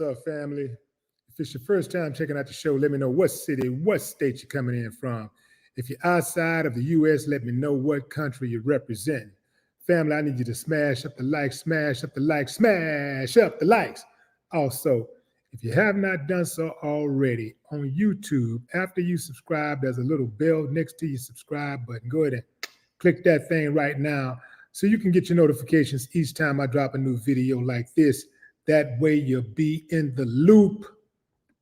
What's up, family? If it's your first time checking out the show, let me know what city, what state you're coming in from. If you're outside of the U.S., let me know what country you represent. Family, I need you to smash up the likes, smash up the likes, smash up the likes. Also, if you have not done so already, on YouTube, after you subscribe, there's a little bell next to your subscribe button. Go ahead and click that thing right now so you can get your notifications each time I drop a new video like this. That way you'll be in the loop.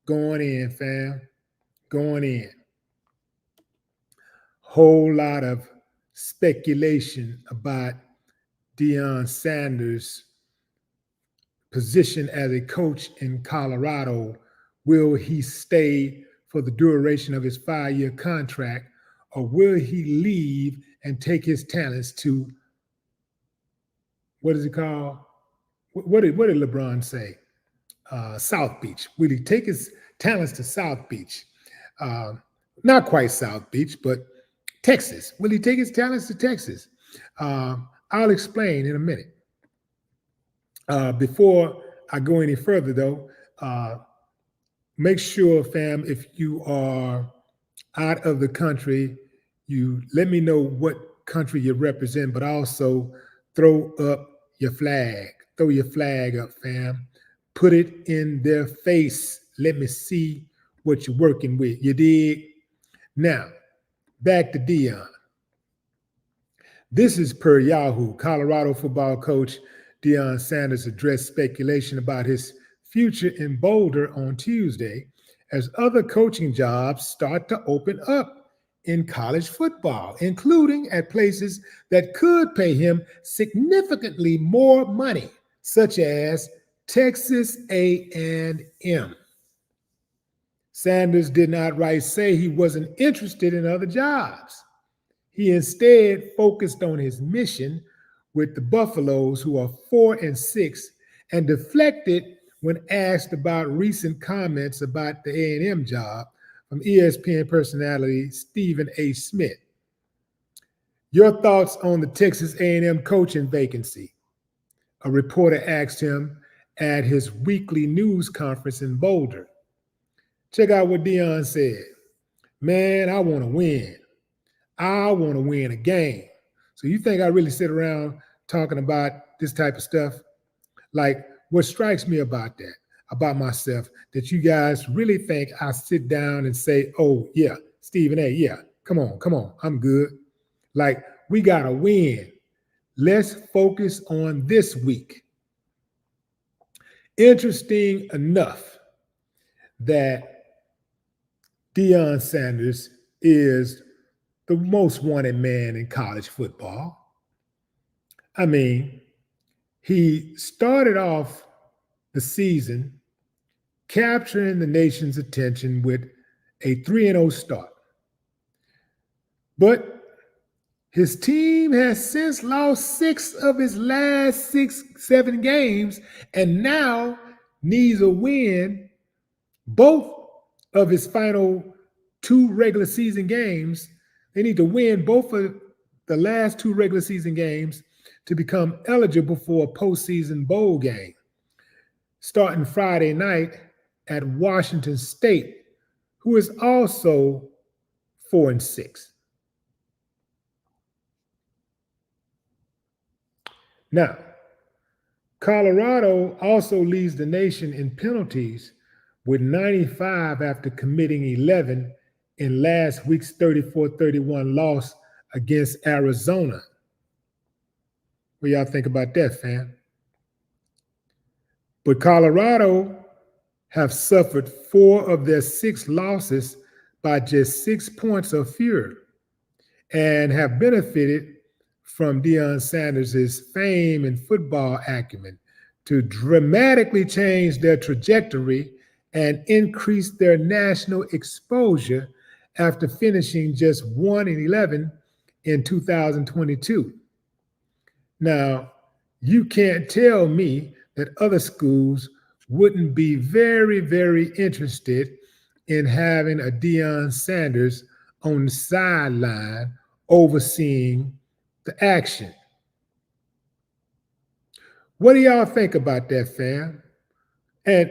Going in, fam. Going in. Whole lot of speculation about Deion Sanders' position as a coach in Colorado. Will he stay for the duration of his 5-year contract, or will he leave and take his talents to, what is it called? What did LeBron say? South Beach. Will he take his talents to South Beach? Not quite South Beach, but Texas. Will he take his talents to Texas? I'll explain in a minute. Before I go any further, though, make sure, fam, if you are out of the country, you let me know what country you represent, but also throw up your flag. Throw your flag up, fam. Put it in their face. Let me see what you're working with. You dig? Now, back to Deion. This is per Yahoo. Colorado football coach Deion Sanders addressed speculation about his future in Boulder on Tuesday as other coaching jobs start to open up in college football, including at places that could pay him significantly more money, such as Texas A&M. Sanders did not outright say he wasn't interested in other jobs. He instead focused on his mission with the Buffaloes, who are 4-6, and deflected when asked about recent comments about the A&M job from ESPN personality Stephen A. Smith. Your thoughts on the Texas A&M coaching vacancy? A reporter asked him at his weekly news conference in Boulder. Check out what Deion said. Man, I want to win. I want to win a game. So you think I really sit around talking about this type of stuff? Like, what strikes me about that, about myself, that you guys really think I sit down and say, oh, yeah, Stephen A., yeah, come on, I'm good. Like, we got to win. Let's focus on this week. Interesting enough that Deion Sanders is the most wanted man in college football. I mean, he started off the season capturing the nation's attention with a 3-0 start. But his team has since lost 6 of his last 7 games and now needs a win both of his final 2 regular season games. They need to win both of the last 2 regular season games to become eligible for a postseason bowl game, starting Friday night at Washington State, who is also 4-6. Now, Colorado also leads the nation in penalties with 95 after committing 11 in last week's 34-31 loss against Arizona. What y'all think about that, fam? But Colorado have suffered 4 of their 6 losses by just 6 points or fewer and have benefited from Deion Sanders' fame and football acumen to dramatically change their trajectory and increase their national exposure after finishing just 1-11 in 2022. Now, you can't tell me that other schools wouldn't be very, very interested in having a Deion Sanders on the sideline overseeing the action. What do y'all think about that, fam? And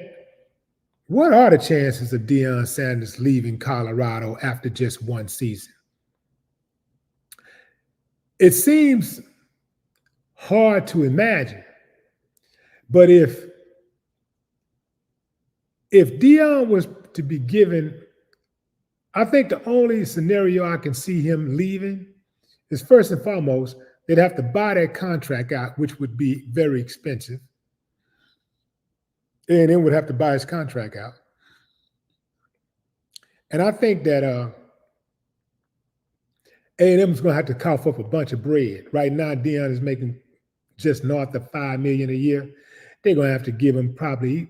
What are the chances of Deion Sanders leaving Colorado after just one season? It seems hard to imagine, but if Deion was to be given, I think the only scenario I can see him leaving is, first and foremost, they'd have to buy that contract out, which would be very expensive. And then would have to buy his contract out. And I think that A&M's going to have to cough up a bunch of bread. Right now, Deion is making just north of $5 million a year. They're going to have to give him probably,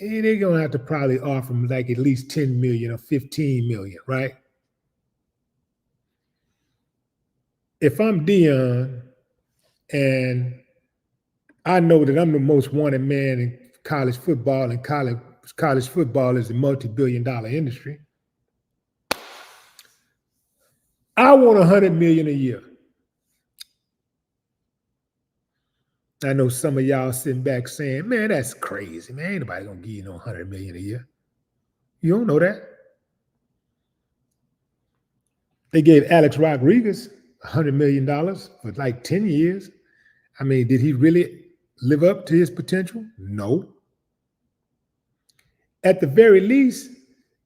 they're going to have to probably offer him like at least $10 million or $15 million, right? If I'm Deion and I know that I'm the most wanted man in college football, and college football is a multi-billion-dollar industry, I want $100 million a year. I know some of y'all sitting back saying, man, that's crazy, man. Ain't nobody gonna give you no $100 million a year. You don't know that. They gave Alex Rodriguez $100 million for like 10 years. I mean, did he really live up to his potential? No. At the very least,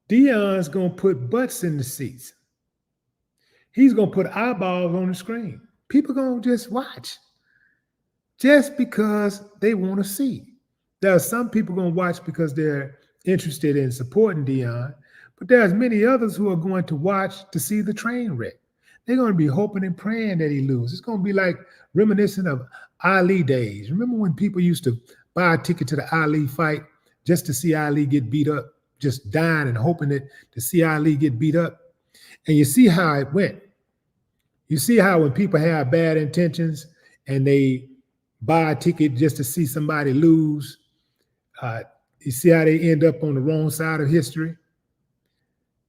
Deion's gonna put butts in the seats. He's gonna put eyeballs on the screen. People gonna just watch, just because they want to see. There are some people going to watch because they're interested in supporting Deion, but there's many others who are going to watch to see the train wreck. They're going to be hoping and praying that he loses. It's going to be like reminiscent of Ali days. Remember when people used to buy a ticket to the Ali fight just to see Ali get beat up, just dying and hoping to see Ali get beat up? And you see how it went. You see how when people have bad intentions and they buy a ticket just to see somebody lose, you see how they end up on the wrong side of history?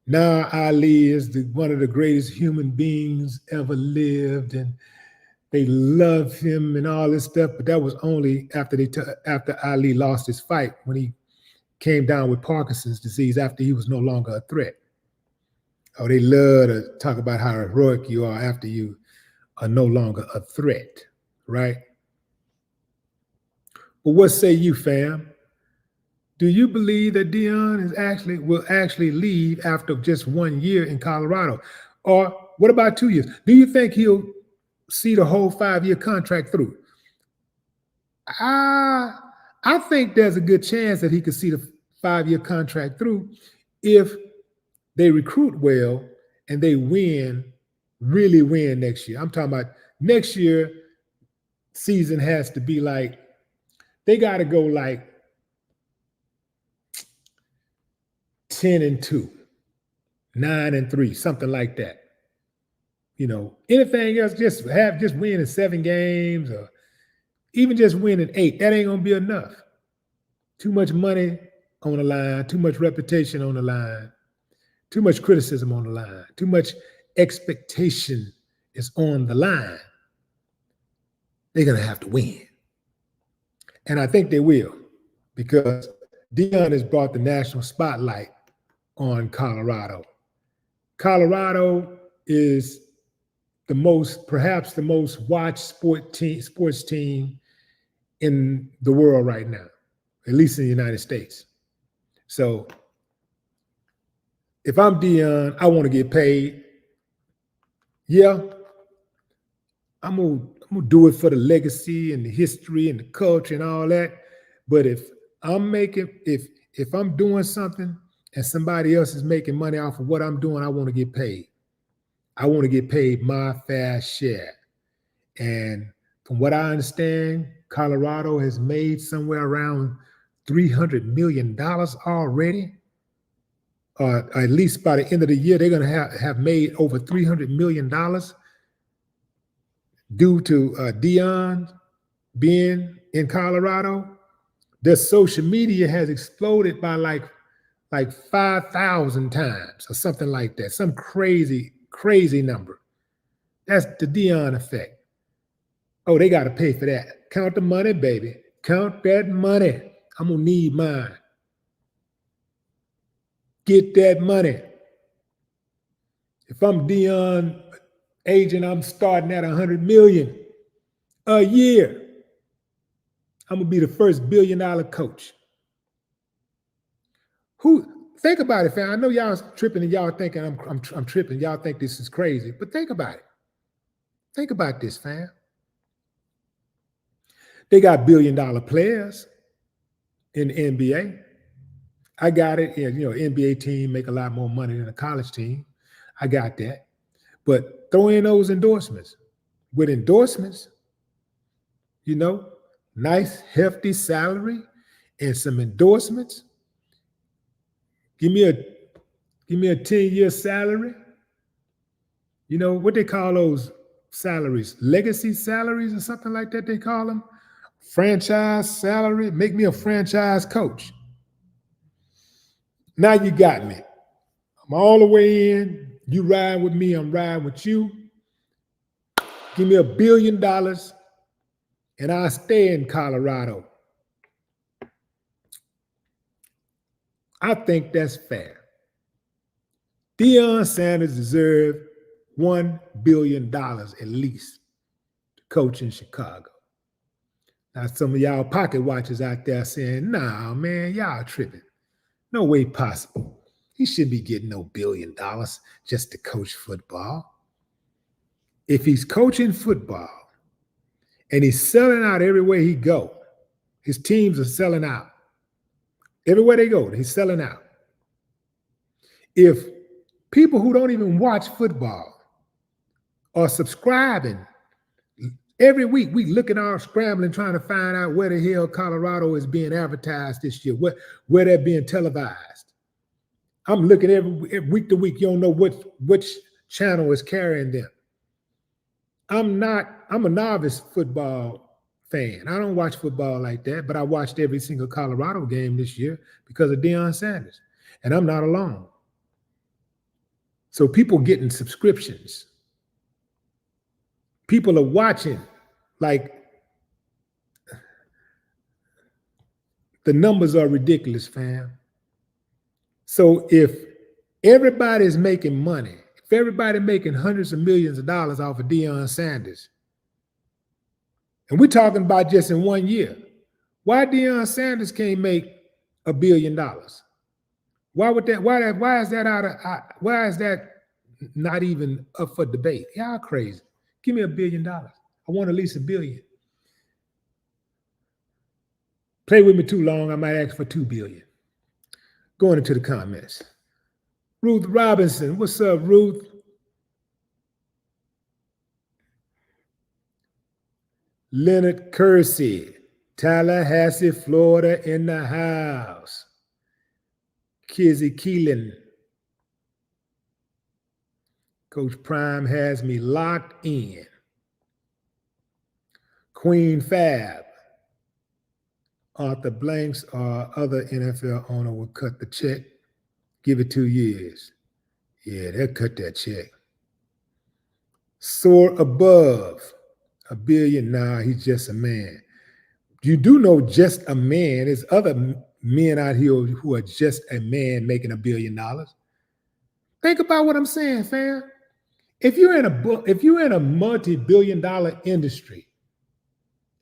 Now Ali is one of the greatest human beings ever lived, and they love him and all this stuff, but that was only after Ali lost his fight, when he came down with Parkinson's disease after he was no longer a threat. Oh, they love to talk about how heroic you are after you are no longer a threat, right? But what say you, fam? Do you believe that Deion will actually leave after just 1 year in Colorado? Or what about 2 years? Do you think he'll see the whole 5-year contract through? I think there's a good chance that he could see the 5-year contract through if they recruit well and they really win next year. I'm talking about next year season has to be like, they got to go like 10-2, 9-3, something like that. You know, anything else, just winning 7 games or even just winning 8. That ain't gonna be enough. Too much money on the line, too much reputation on the line, too much criticism on the line, too much expectation is on the line. They're gonna have to win. And I think they will, because Deion has brought the national spotlight on Colorado. Colorado is perhaps the most watched sports team in the world right now, at least in the United States. So if I'm Deion, I want to get paid. Yeah, I'm gonna do it for the legacy and the history and the culture and all that. But if I'm doing something and somebody else is making money off of what I'm doing, I want to get paid. I want to get paid my fair share. And from what I understand, Colorado has made somewhere around $300 million already. At least by the end of the year, they're going to have made over $300 million due to Deion being in Colorado. Their social media has exploded by like 5,000 times or something like that. Some crazy number. That's the Deion effect. Oh, they got to pay for that. Count the money, baby. Count that money. I'm going to need mine. Get that money. If I'm Deion agent, I'm starting at 100 million a year. I'm gonna be the first $1 billion coach. Think about it, fam. I know y'all tripping and y'all thinking I'm tripping. Y'all think this is crazy, but think about it. Think about this, fam. They got $1 billion players in the NBA. I got it. NBA team make a lot more money than a college team. I got that. But throw in those endorsements. With endorsements, nice, hefty salary and some endorsements. Give me a 10-year salary. What they call those salaries? Legacy salaries or something like that they call them. Franchise salary. Make me a franchise coach. Now you got me. I'm all the way in. You ride with me, I'm riding with you. Give me $1 billion and I'll stay in Colorado. I think that's fair. Deion Sanders deserved $1 billion at least to coach in Chicago. Now, some of y'all pocket watchers out there saying, nah, man, y'all tripping. No way possible. He shouldn't be getting no $1 billion just to coach football. If he's coaching football and he's selling out everywhere he go, his teams are selling out. Everywhere they go, he's selling out. If people who don't even watch football are subscribing every week, we looking out scrambling trying to find out where the hell Colorado is being advertised this year, where they're being televised. I'm looking every week to week. You don't know which channel is carrying them. I'm a novice football fan. I don't watch football like that, but I watched every single Colorado game this year because of Deion Sanders. And I'm not alone. So people getting subscriptions. People are watching, like, the numbers are ridiculous, fam. So if everybody's making money, if everybody making hundreds of millions of dollars off of Deion Sanders, and we're talking about just in 1 year, why Deion Sanders can't make $1 billion? Why is that not even up for debate? Y'all crazy. Give me $1 billion. I want at least $1 billion. Play with me too long, I might ask for $2 billion. Going into the comments. Ruth Robinson, what's up, Ruth? Leonard Kersey, Tallahassee, Florida in the house. Kizzy Keelan. Coach Prime has me locked in. Queen Fab. Arthur Blanks or other NFL owner will cut the check. Give it 2 years. Yeah, they'll cut that check. Soar above $1 billion. Nah, he's just a man. You do know just a man. There's other men out here who are just a man making $1 billion. Think about what I'm saying, fam. If you're in a multi-billion-dollar industry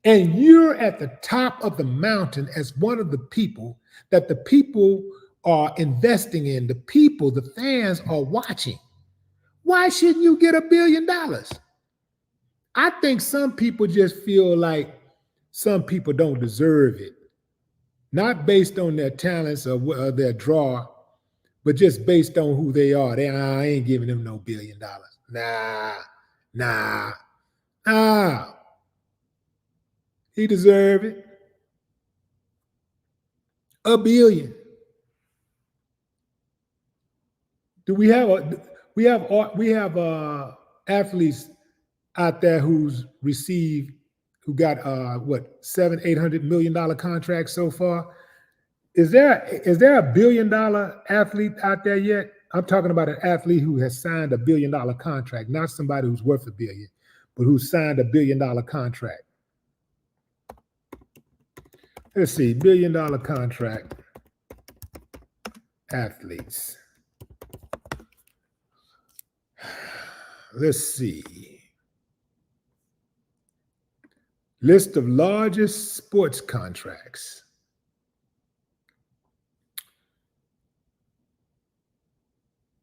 and you're at the top of the mountain as one of the people that the people are investing in, the fans are watching, why shouldn't you get $1 billion? I think some people just feel like some people don't deserve it. Not based on their talents or their draw, but just based on who they are. I ain't giving them no $1 billion. Nah. He deserve it. $1 billion. Do we have athletes out there who got $700-800 million contracts so far? Is there a $1 billion athlete out there yet? I'm talking about an athlete who has signed a $1 billion contract, not somebody who's worth $1 billion, but who signed a $1 billion contract. Let's see, $1 billion contract athletes. Let's see. List of largest sports contracts.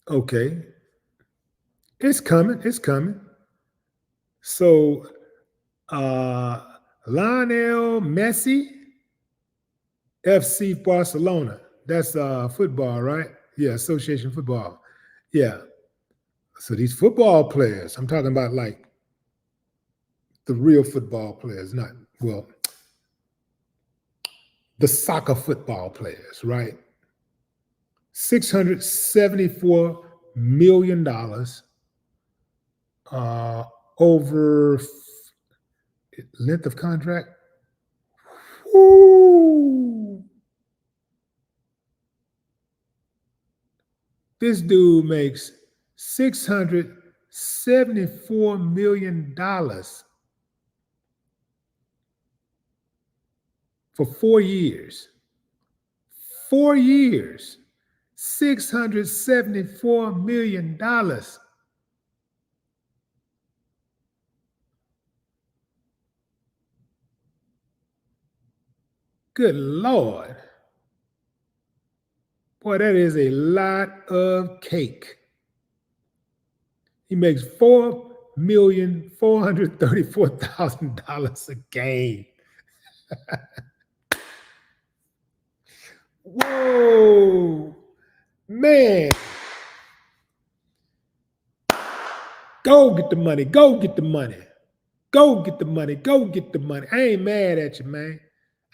Okay. It's coming. It's coming. So, Lionel Messi, FC Barcelona. That's football, right? Yeah, association football. Yeah. So these football players, I'm talking about like the real football players, not, well, the soccer football players, right? $674 million over length of contract. Woo! This dude makes $674 million for 4 years. 4 years. $674 million. Good Lord. Boy, that is a lot of cake. He makes $4,434,000 a game. Whoa, man. Go get the money. Go get the money. Go get the money. Go get the money. I ain't mad at you, man.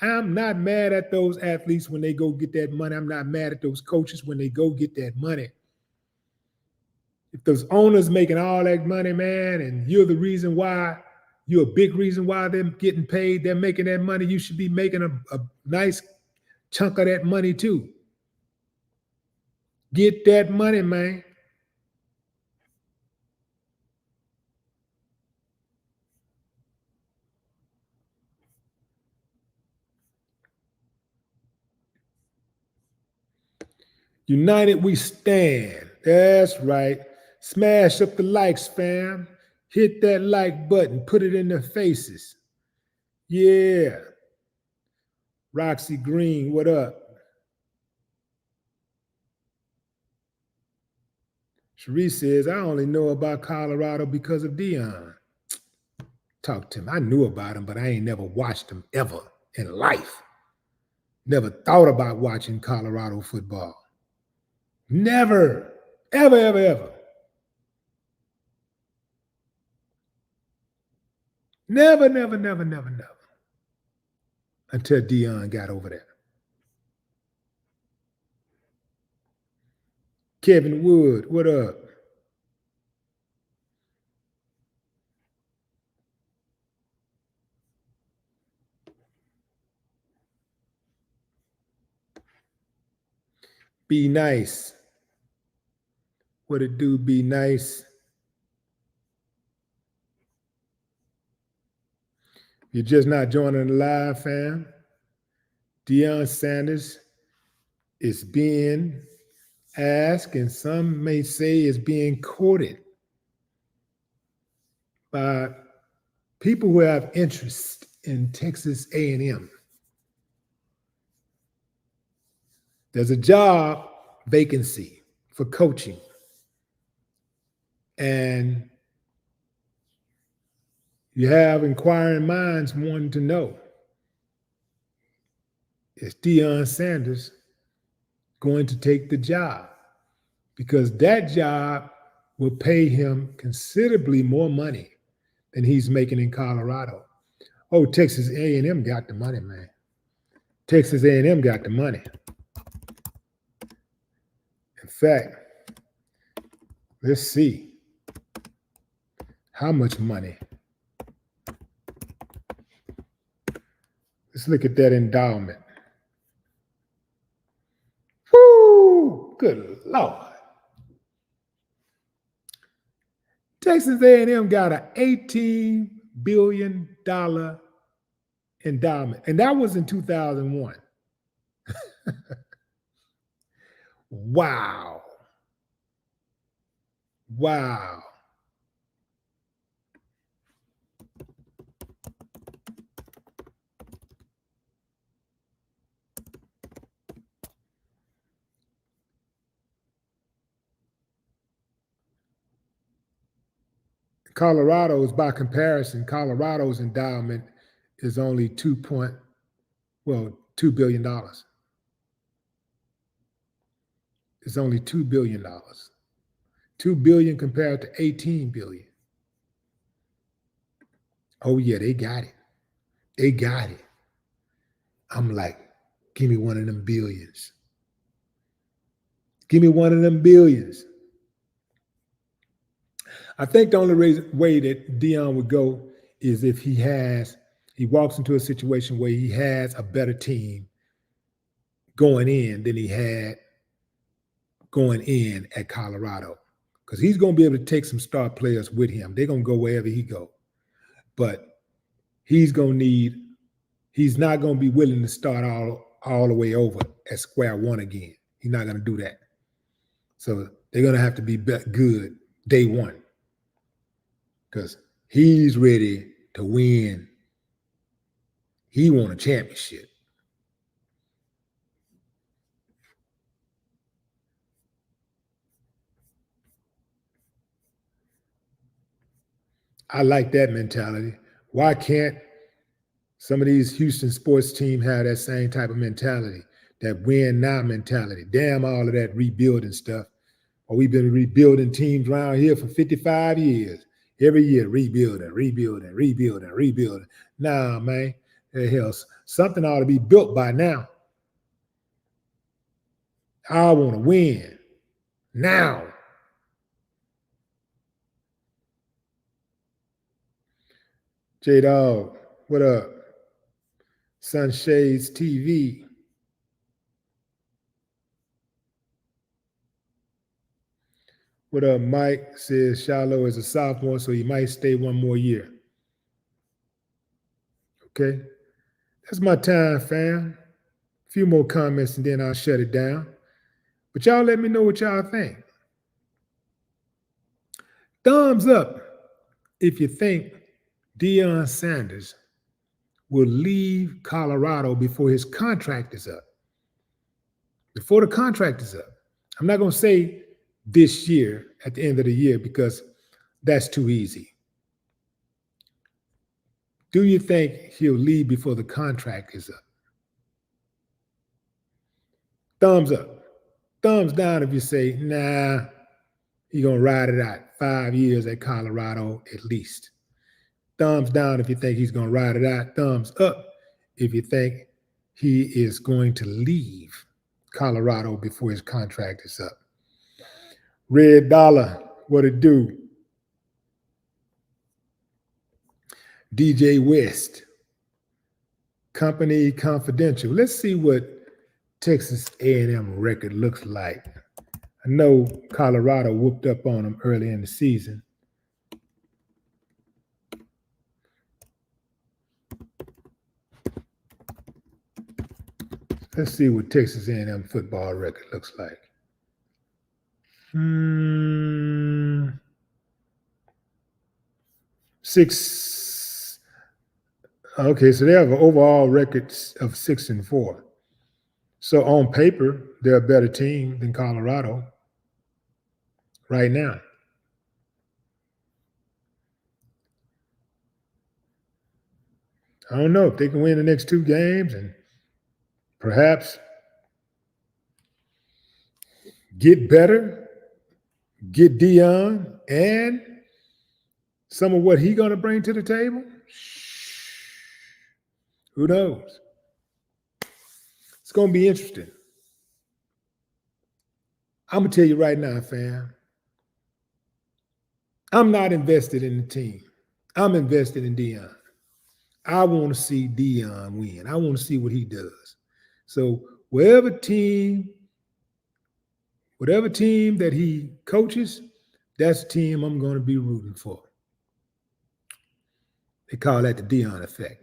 I'm not mad at those athletes when they go get that money. I'm not mad at those coaches when they go get that money. If those owners making all that money, man, and you're the reason why, you're a big reason why they're getting paid, they're making that money, you should be making a nice chunk of that money too. Get that money, man. United we stand. That's right. Smash up the likes, fam. Hit that like button. Put it in their faces. Yeah. Roxy Green, what up? Cherie says, I only know about Colorado because of Deion. Talk to him. I knew about him, but I ain't never watched him ever in life. Never thought about watching Colorado football. Never. Ever, ever, ever. Never, never, never, never, never. Until Deion got over there. Kevin Wood, what up? Be nice. What it do, be nice. You're just not joining the live, fam. Deion Sanders is being asked, and some may say is being quoted by people who have interest in Texas A&M. There's a job vacancy for coaching. And you have inquiring minds wanting to know, is Deion Sanders going to take the job? Because that job will pay him considerably more money than he's making in Colorado. Oh, Texas A&M got the money, man. Texas A&M got the money. In fact, let's see how much money. Let's look at that endowment. Woo! Good Lord. Texas A&M got an $18 billion endowment, and that was in 2001. Wow. Wow. Colorado's, by comparison, Colorado's endowment is only $2 billion. It's only $2 billion. $2 billion compared to $18 billion. Oh yeah, they got it. They got it. I'm like, give me one of them billions. Give me one of them billions. I think the only way that Deion would go is if he walks into a situation where he has a better team going in than he had going in at Colorado. Because he's going to be able to take some star players with him. They're going to go wherever he go. But he's not going to be willing to start all the way over at square one again. He's not going to do that. So they're going to have to be good day one. Because he's ready to win. He won a championship. I like that mentality. Why can't some of these Houston sports teams have that same type of mentality, that win now mentality? Damn all of that rebuilding stuff. Or we've been rebuilding teams around here for 55 years. Every year, rebuilding. Nah, man. Hell, something ought to be built by now. I want to win now. J-Dog, what up? Sunshades TV. What up, Mike? Says Shiloh is a sophomore, so he might stay one more year. Okay. That's my time, fam. A few more comments and then I'll shut it down. But y'all let me know what y'all think. Thumbs up if you think Deion Sanders will leave Colorado before his contract is up. Before the contract is up. I'm not going to say this year at the end of the year because that's too easy. Do you think he'll leave before the contract is up? Thumbs up. Thumbs down if you say, nah, he's going to ride it out 5 years at Colorado at least. Thumbs down if you think he's going to ride it out. Thumbs up if you think he is going to leave Colorado before his contract is up. Red Dollar, what it do? DJ West, Company Confidential. Let's see what Texas A&M record looks like. I know Colorado whooped up on them early in the season. Let's see what Texas A&M football record looks like. Six. Okay, so they have an overall record of 6-4. So on paper, they're a better team than Colorado right now. I don't know if they can win the next 2 games and perhaps get better, get Deion and some of what he's going to bring to the table. Who knows? It's going to be interesting. I'm going to tell you right now, fam. I'm not invested in the team. I'm invested in Deion. I want to see Deion win. I want to see what he does. So whatever team that he coaches, that's the team I'm going to be rooting for. They call that the Deion effect.